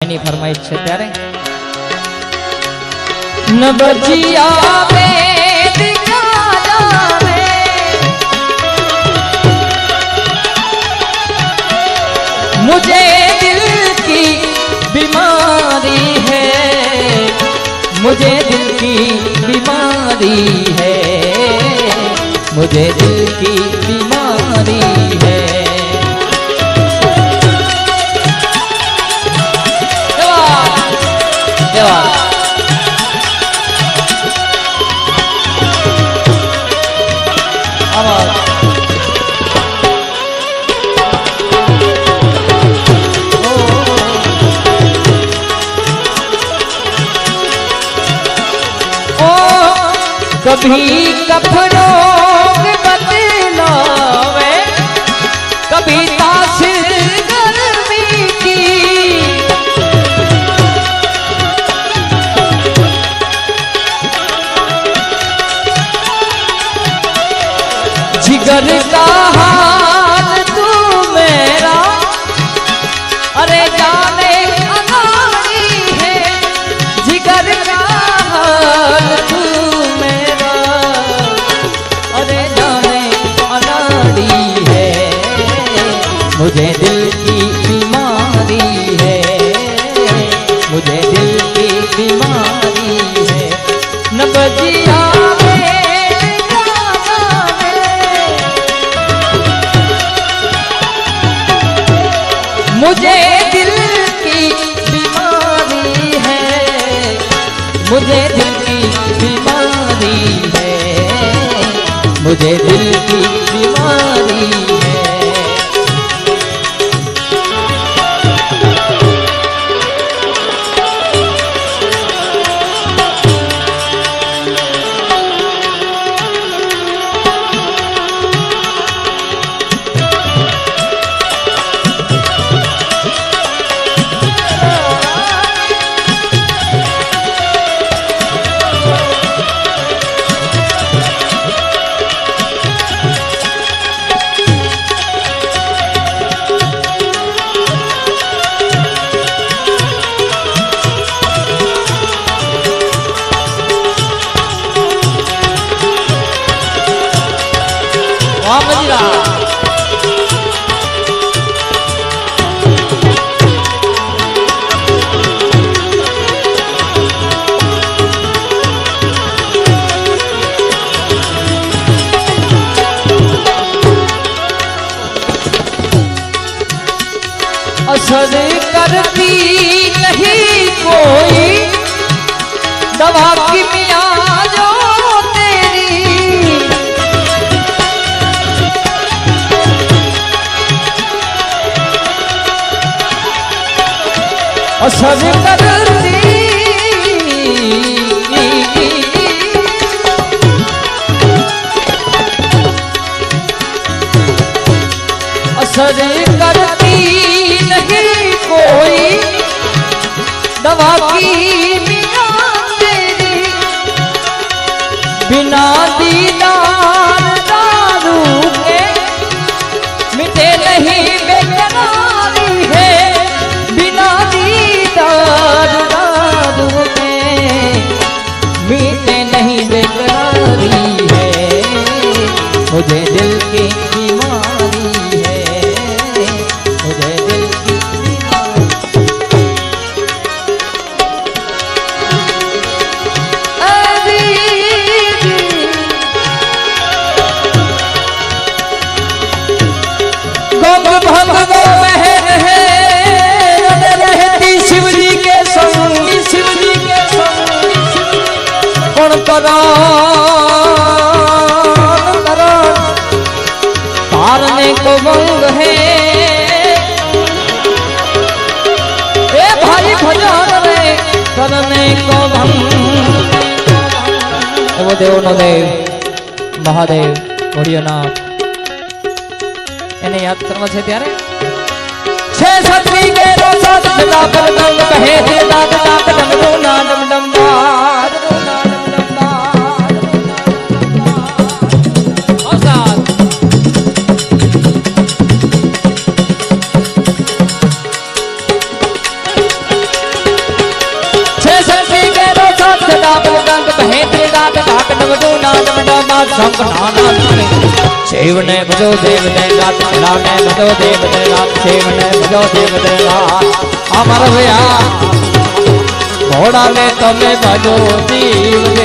ભાઈની ફરમાઈશ છે ત્યારે નબજિયા વેદ જાવે मुझे दिल की बीमारी है मुझे दिल की बीमारी है मुझे दिल की बीमारी है कभी कपड़ों के बदलावे कभी तासीर गर्मी की जिगर का हाल तू मेरा अरे जाने अनाड़ी है जिगर का हाल तू मुझे दिल की बीमारी है मुझे दिल की बीमारी है नबजिया मुझे दिल की बीमारी है मुझे दिल की बीमारी है मुझे दिल की बीमारी है असर करती नहीं कोई दवा की मिया जो तेरी असर करती असर करती नहीं कोई दवा की मिया तेरी बिना दीदार दारू के मिटे नहीं बेकरारी है बिना दीदार दारू के मिटे नहीं बेकरारी है मुझे दिल की बीमारी है मुझे दिल की तारने को मंग है ए भाई भजन रे करने को भंग एवो देव नो देव महादेव भोળિયાનાથ એને યાદ કરવા છે ત્યારે છે સતમી કે રોસા સદા પર દંગ કહે છે દાદ દાદ ડમ ડમ ડમ ડમ દાદ बलगंग कहे त्रिदात ढाक डबडू नाद बडा शंख नाना शिव ने भजो देव ने रात ने भजो देव ने रात शिव ने भजो देव ने रात अमर भया घोड़ा में तमे भजो जीव